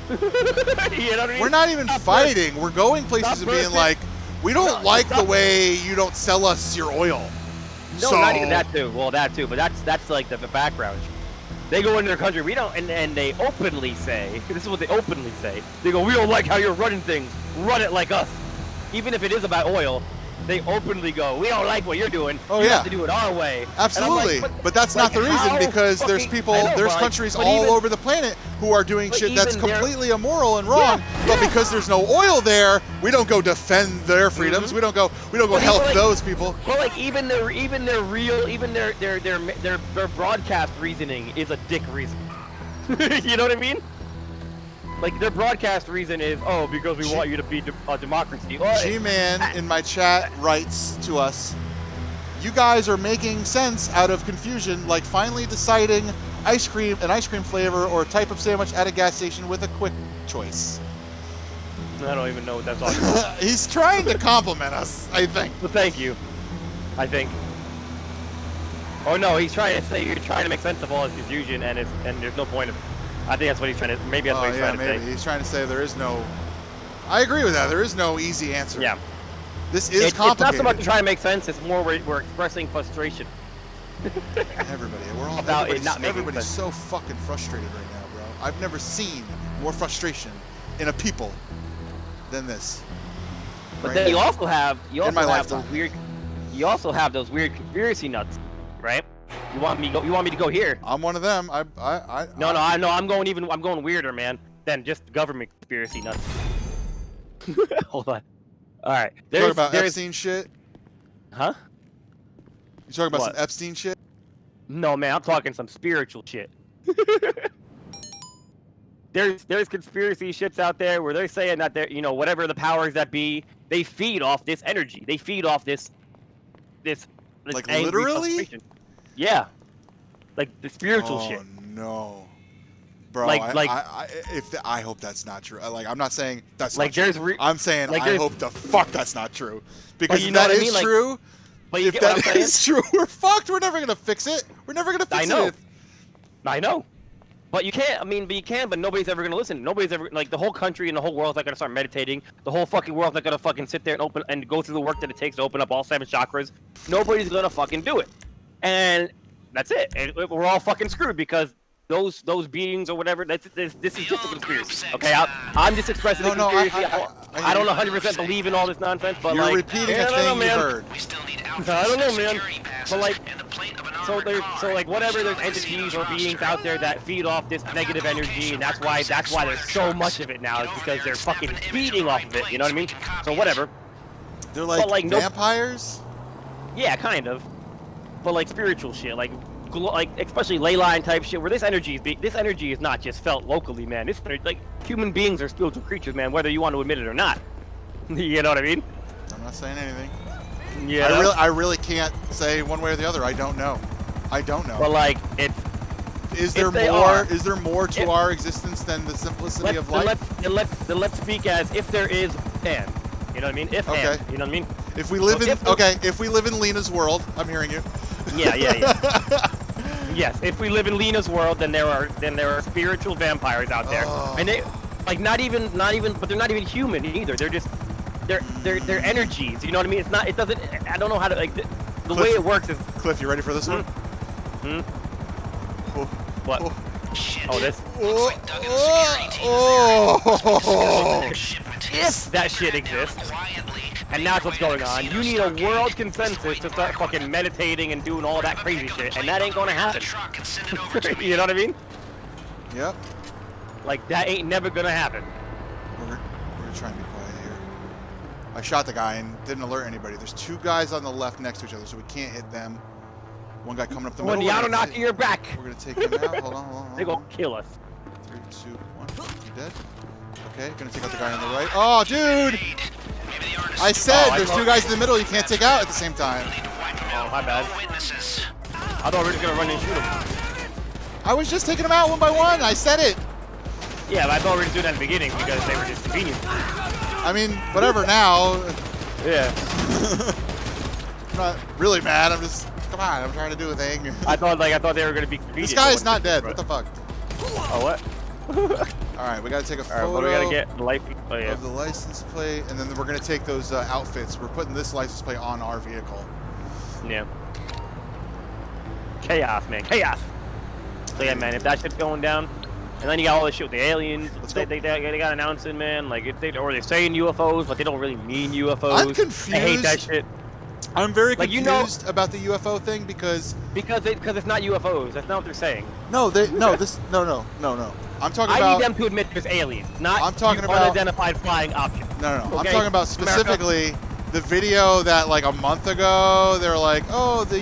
You know what I mean? We're not even fighting. We're going places and being like, we don't like the way you don't sell us your oil. No, so, not even that too. Well, that too, but that's like the background. They go into their country, we don't, and they openly say, this is what they openly say. They go, we don't like how you're running things. Run it like us. Even if it is about oil, they openly go, we don't like what you're doing. Oh, you yeah. have to do it our way. Absolutely. Like, but that's not the reason, because there's people, there's countries all over the planet who are doing shit that's completely immoral and wrong. But because there's no oil there, we don't go defend their freedoms. We don't go help those people. Well, like even their broadcast reasoning is a dick reason. You know what I mean? Like, their broadcast reason is, oh, because we want you to be a democracy. G-Man in my chat writes to us, you guys are making sense out of confusion, like finally deciding an ice cream flavor or type of sandwich at a gas station with a quick choice. I don't even know what that's all about. He's trying to compliment us, I think. Well, thank you. I think. Oh no, he's trying to say you're trying to make sense of all his confusion, and there's no point of it. I think that's what he's trying to. Maybe that's what he's trying to say. He's trying to say there is no. I agree with that. There is no easy answer. Yeah. This is complicated. It's not so much to try and make sense. It's more we're expressing frustration. Everybody, we're all about it not making everybody's sense. so fucking frustrated right now, bro. I've never seen more frustration in a people than this. But right then now. you also have lifetime. those weird. You also have those weird conspiracy nuts, right? You want me to go here? I'm one of them. No, I'm going weirder, man, than just government conspiracy nuts. Hold on. All right. You talking about Epstein shit? Huh? You talking about some Epstein shit? No, man, I'm talking some spiritual shit. There's conspiracy shits out there where they're saying that they're, whatever the powers that be, they feed off this energy. They feed off this like angry literally? frustration. Yeah. Like the spiritual shit. Oh no. Bro, Like I hope that's not true. Like, I'm not saying that's like not true. I'm saying like I hope the fuck that's not true. Because you if know that what I is mean? Like, true, but you if get what I'm that saying? is true, we're fucked. We're never gonna fix it. We're never gonna fix I know. it. I know. But you can't. I mean, but you can. But nobody's ever gonna listen. Nobody's ever like the whole country and the whole world's not gonna start meditating. The whole fucking world's not gonna fucking sit there and open and go through the work that it takes to open up all 7 chakras. Nobody's gonna fucking do it. And that's it. And we're all fucking screwed because those beings or whatever. This is just a conspiracy. Okay, I'm just expressing a conspiracy. I don't 100% believe in all this nonsense, but You're like, repeating a thing you heard. We still need I don't know, man. But like, and the plate of an so armored car. like whatever, there's entities or beings out there that feed off this negative energy, and that's why there's so much of it now, is because they're fucking feeding off of it. You know what I mean? So whatever. They're like no- vampires? Yeah, kind of. But like spiritual shit, like especially ley line type shit, where this energy is not just felt locally, man. This like human beings are spiritual creatures, man, whether you want to admit it or not. You know what I mean? I'm not saying anything. Yeah. I really can't say one way or the other. I don't know. But like, is there more to our existence than the simplicity of life? Let's speak as if there is and. You know what I mean? If okay. and. You know what I mean? If we live if we live in Lena's world, I'm hearing you. Yeah. Yes, if we live in Lena's world, then there are spiritual vampires out there, and they like not even, but they're not even human either. They're just they're energies. You know what I mean? It's not. It doesn't. I don't know how to like the way it works is. Cliff, you ready for this one? What? Shit. Oh, this. Looks like Doug and the security team. If that shit exists, and that's what's going on, you need a world consensus to start fucking meditating and doing all that crazy shit, and that ain't gonna happen. You know what I mean? Yep. Like, that ain't never gonna happen. We're gonna try and be quiet here. I shot the guy and didn't alert anybody. There's 2 guys on the left next to each other, so we can't hit them. One guy coming up the middle. When the Anunnaki are back. We're gonna take him out. Hold on. They gonna kill us. 3, 2, 1. You dead? Okay, gonna take out the guy on the right. Oh, dude! I said there's two guys in the middle you can't take out at the same time. Oh, my bad. I thought we were just gonna run and shoot him. I was just taking them out one by one. I said it. Yeah, but I thought we were just doing that in the beginning because they were just convenient. I mean, whatever now. Yeah. I'm not really mad. I'm just, come on, I'm trying to do a thing. I thought they were gonna be convenient. This guy is not dead. What the fuck? Oh, what? All right, we gotta take a photo. All right, what do we gotta get? Of the license plate, and then we're gonna take those outfits. We're putting this license plate on our vehicle. Yeah. Chaos, man. Chaos. So yeah, man, if that shit's going down, and then you got all this shit with the aliens. They got announcing, man. Like if they or they're saying UFOs, but they don't really mean UFOs. I'm confused. I hate that shit. I'm very confused about the UFO thing because it's not UFOs. That's not what they're saying. No. I'm talking about. I need them to admit there's aliens, not I'm talking about unidentified flying objects. No. Okay? I'm talking about specifically the video that like a month ago they're like, oh, the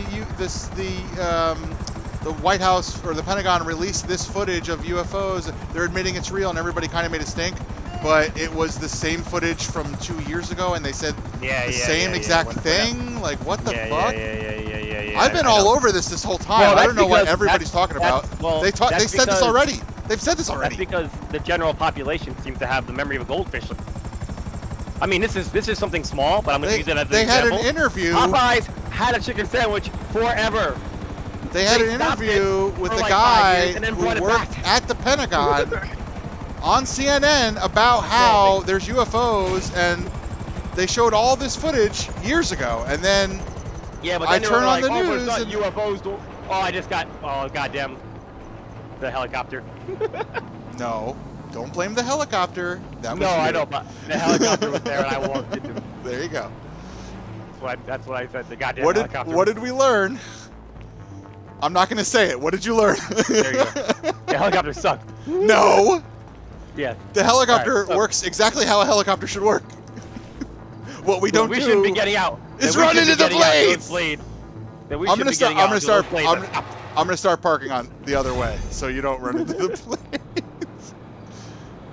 White House or the Pentagon released this footage of UFOs. They're admitting it's real, and everybody kind of made a stink. But it was the same footage from 2 years ago, and they said the same exact thing. Like, what the fuck? Yeah. I've been all over this whole time. Well, I don't know what everybody's talking about. Well, they said this already. They've said this already. That's because the general population seems to have the memory of a goldfish. I mean, this is something small, but I'm going to use it as an example. They had an interview. Popeyes had a chicken sandwich forever. They had an interview with the guy who worked at the Pentagon on CNN about how there's UFOs, and they showed all this footage years ago, and then I turn on the news and UFOs. I just got goddamn the helicopter. No, don't blame the helicopter. That was no, I know, but the helicopter was there, and I walked into it. There you go. That's what I said. The goddamn helicopter. What did we learn? I'm not going to say it. What did you learn? There you go. The helicopter sucked. No. Yeah. The helicopter works exactly how a helicopter should work. What we don't do. We shouldn't be getting out. Is run into the blades. I'm gonna start parking on the other way so you don't run into the blades.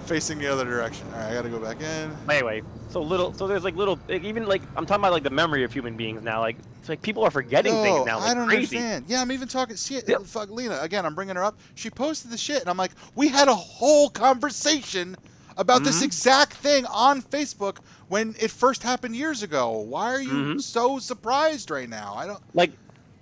Facing the other direction. All right, I gotta go back in. Anyway, so there's like even like I'm talking about like the memory of human beings now. Like it's like people are forgetting things now. Like I don't crazy. understand. Yeah, I'm even talking. Fuck Lena again. I'm bringing her up. She posted the shit, and I'm like, we had a whole conversation about this exact thing on Facebook when it first happened years ago. Why are you so surprised right now? I don't like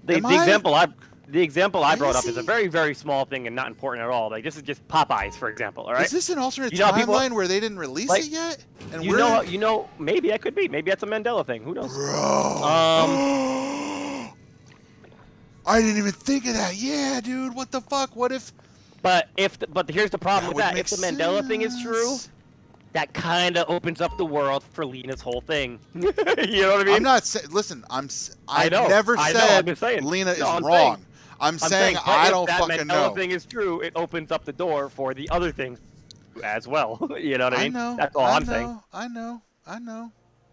the example I brought up is a very, very small thing and not important at all. Like this is just Popeyes, for example. All right. Is this an alternate timeline where they didn't release it yet? And you know, maybe that could be. Maybe that's a Mandela thing. Who knows? Bro. I didn't even think of that. Yeah, dude. What the fuck? What if? But here's the problem with that. If the Mandela thing is true, that kind of opens up the world for Lena's whole thing. You know what I mean? I'm not saying. Listen, I never said Lena is wrong. I'm saying I don't fucking know. If that Mandela thing is true, it opens up the door for the other things as well. You know what I mean? I know. That's all I'm saying. I know.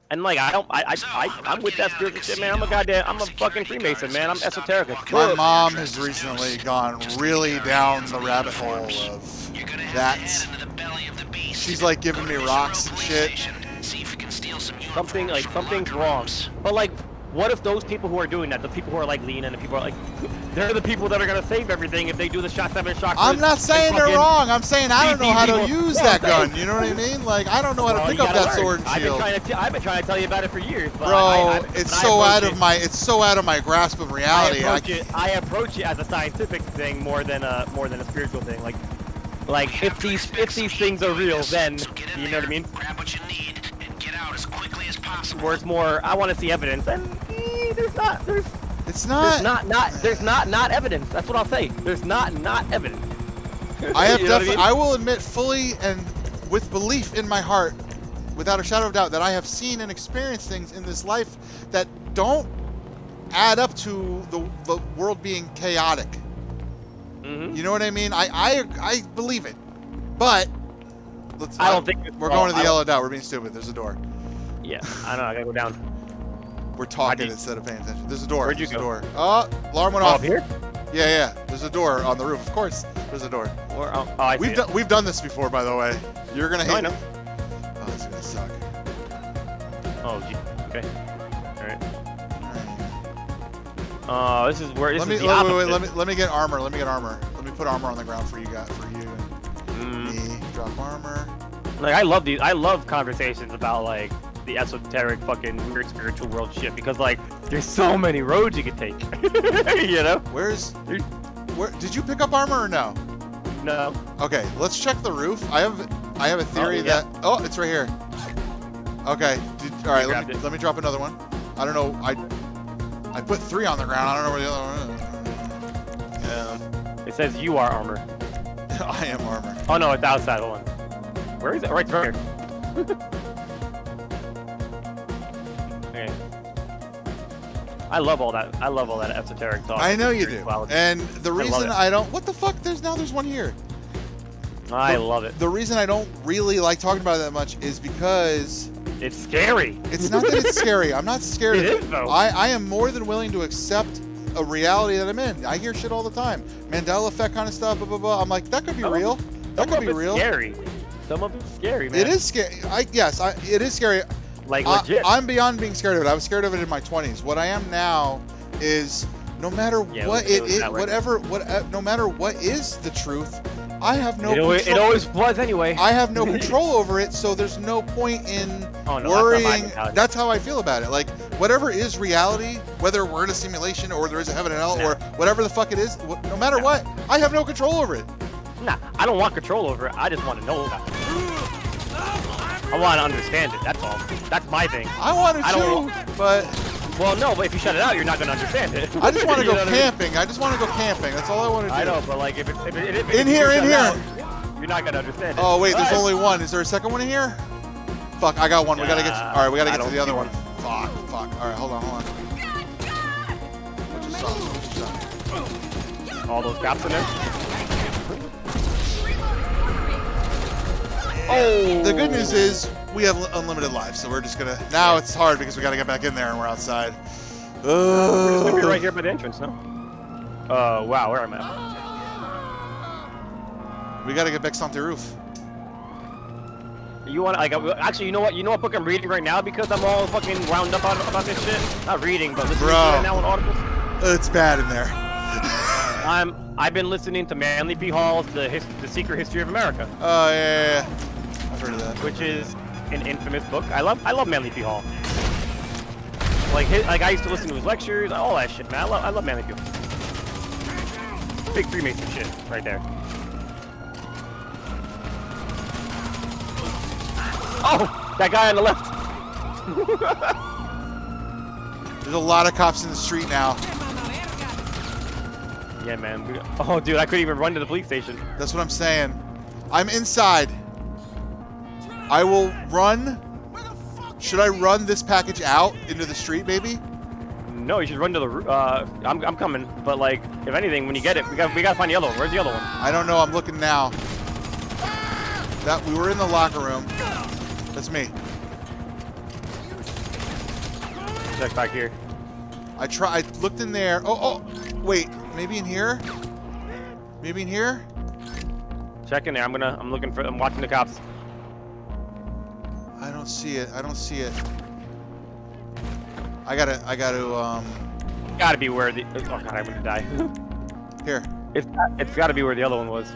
And like I'm with that spiritual shit, man. I'm a fucking Freemason, man. I'm esoteric. My mom has recently gone really down the rabbit hole of that. She's like giving me rocks and shit. Something's wrong. But like, what if those people who are doing that, the people who are like Lena and the people who are like, they're the people that are gonna save everything if they do the shot 7 shock. I'm not saying they're wrong. I'm saying I don't know how to use that gun. You know what I mean? Like I don't know how to pick up that sword and shield. I've been trying to tell you about it for years, but bro, it's so out of my grasp of reality. I approach it as a scientific thing more than a spiritual thing. Like if these things are real, then you know what I mean. Grab what you need and get out as quickly as possible. Where it's more, I want to see evidence, and there's not evidence. That's what I'll say. There's not evidence. I have definitely. I will admit fully and with belief in my heart, without a shadow of doubt, that I have seen and experienced things in this life that don't add up to the world being chaotic. You know what I mean? I believe it, but I don't think we're going to the yellow dot. We're being stupid. There's a door. Yeah, I don't know. I gotta go down. We're talking instead of paying attention. There's a door. Where'd you go? Door. Oh, alarm went off. Up here? Yeah. There's a door on the roof. Of course, there's a door. Or, oh, I see it. We've done this before, by the way. You're gonna hate. I know. it. Oh, this is gonna suck. Oh, gee. Okay. All right. This is where this is the opposite. Let me get armor. Let me put armor on the ground for you guys. For you and me. Drop armor. Like I love conversations about like the esoteric fucking weird spiritual world shit because like there's so many roads you could take. You know? Where did you pick up armor or no? No. Okay, let's check the roof. I have a theory that it's right here. Okay. All right, let me drop another one. I don't know. I put 3 on the ground. I don't know where the other one is. It says you are armor. I am armor. Oh no, it's outside. Hold on. Where is it? Right here. Okay. I love all that. I love all that esoteric talk. I know you do. And the reason I don't. What the fuck? There's one here. I love it. The reason I don't really like talking about it that much is because it's scary. It's not that it's scary. I'm not scared of it. It is though. I am more than willing to accept a reality that I'm in. I hear shit all the time. Mandela effect kind of stuff, blah, blah, blah. I'm like, that could be real. That could be real. Scary. Some of it's scary, man. It is scary. It is scary. Like legit. I'm beyond being scared of it. I was scared of it in my 20s. What I am now is no matter what it is, no matter what is the truth, I have no control. It always was anyway. I have no control over it, so there's no point in worrying. That's how I feel about it. Like, whatever is reality, whether we're in a simulation or there is a heaven and hell or whatever the fuck it is, no matter what, I have no control over it. Nah, I don't want control over it. I just want to know about it. I want to understand it. That's all. That's my thing. I want to too, but... Well, no, but if you shut it out, you're not going to understand it. I just want to go camping. I just want to go camping. That's all I want to do. I know, but like, if in here. Out, you're not going to understand it. Oh, wait, there's only one. Is there a second one in here? Fuck, I got one. We got to get... All right, we got to get to the other one. Fuck. All right, hold on. What just saw? All those cops in there? Oh! The good news is we have unlimited lives, so we're just gonna. Now it's hard because we gotta get back in there and we're outside. We're just gonna be right here by the entrance, no? Wow, where am I? We gotta get back on the roof. You want? Like, actually, you know what? You know what book I'm reading right now because I'm all fucking wound up about this shit. Not reading, but listening to it right now on audibles. It's bad in there. I've been listening to Manly P. Hall's The Secret History of America. Oh yeah. I've heard of that. Which is an infamous book. I love Manly P. Hall. Like I used to listen to his lectures, all that shit, man. I love Manly P. Hall. Big Freemason shit right there. Oh, that guy on the left. There's a lot of cops in the street now. Yeah, man. Oh, dude, I couldn't even run to the police station. That's what I'm saying. I'm inside. I will run. Should I run this package out into the street, maybe? No, you should run to the. I'm coming, but like, if anything, when you get it, we gotta find the other one. Where's the other one? I don't know. I'm looking now. That we were in the locker room. That's me. Check back here. I looked in there. Oh, wait. Maybe in here? Maybe in here? Check in there. I'm watching the cops. I don't see it. I gotta, Gotta be where the, oh god, I'm gonna die. Here. It's gotta be where the other one was.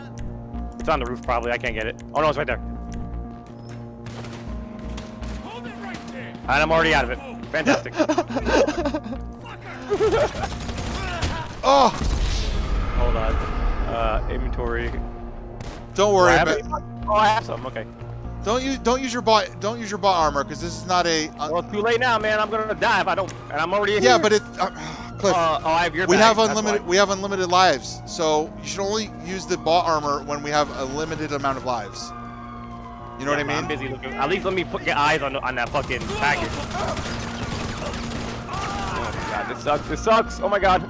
It's on the roof probably, I can't get it. Oh no, it's right there. Hold it right there. And I'm already out of it. Fantastic. Oh! Hold on. Inventory. Don't worry about it. Oh, I have some, okay. Don't use your bot armor because this is not a. Well, it's too late now, man. I'm gonna die if I don't. And I'm already in here. Yeah, but it. Cliff. I have your. We have unlimited. We have unlimited lives, so you should only use the bot armor when we have a limited amount of lives. You know what I mean? I'm busy looking. At least let me get eyes on that fucking package. Oh my god, this sucks. This sucks. Oh my god.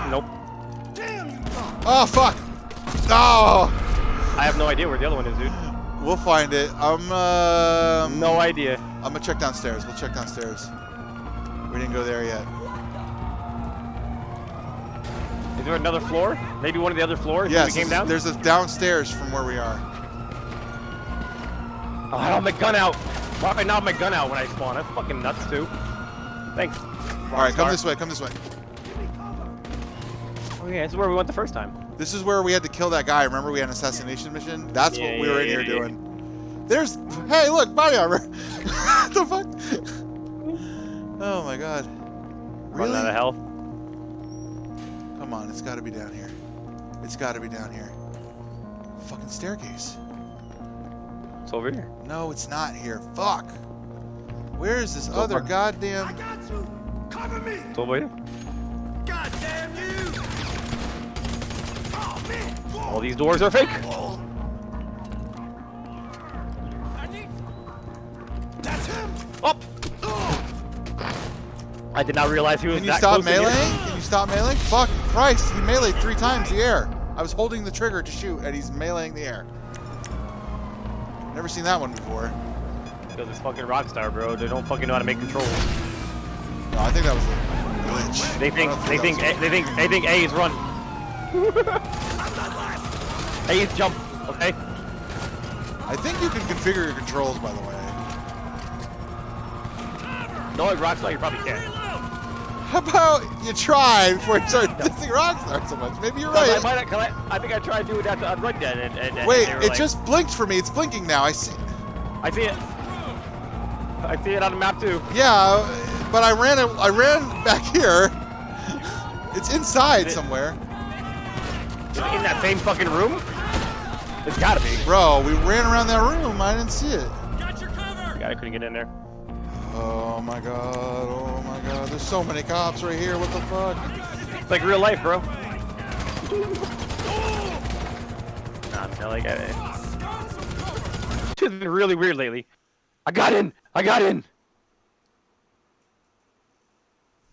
Nope. Oh fuck! No! I have no idea where the other one is, dude. We'll find it. No idea. I'm gonna check downstairs. We'll check downstairs. We didn't go there yet. Is there another floor? Maybe one of the other floors? Yes, We came down? there's a downstairs from where we are. Oh, I don't have my gun out. Why do I not have my gun out when I spawn? That's fucking nuts, too. Thanks. All right, come this way. Come this way. Oh, yeah, this is where we went the first time. This is where we had to kill that guy. Remember, we had an assassination mission. That's what we were in here doing. There's. Hey, look, body armor. What the fuck? Oh my god. Really? Running out of health. Come on, it's got to be down here. It's got to be down here. Fucking staircase. It's over here. No, it's not here. Fuck. Where is this other goddamn? I got you. Cover me. It's over here. God damn you. Oh man. All these doors are fake. I need. That's him. Oh! I did not realize he was Can you that stop close to me. meleeing? Can you stop meleeing? Fuck Christ, he meleeed 3 times the air. I was holding the trigger to shoot, and he's meleeing the air. Never seen that one before. Because it's fucking Rockstar, bro. They don't fucking know how to make controls. No, I think that was a glitch. They think A is run. A is jump. Okay. I think you can configure your controls, by the way. No, like Rockstar, you probably can't. How about you try before you start dissing Rockstar so much? Maybe you're right. I think I tried to do that on Red Dead. And Wait, they were it like, just blinked for me. It's blinking now. I see. I see it. I see it on the map too. Yeah, but I ran back here. It's inside somewhere. Is it in that same fucking room? It's gotta be. Bro, we ran around that room. I didn't see it. Got your cover. God, I couldn't get in there. Oh my god. Oh my god. There's so many cops right here. What the fuck? It's like real life, bro. Nah, like it's been really weird lately. I got in. I got in.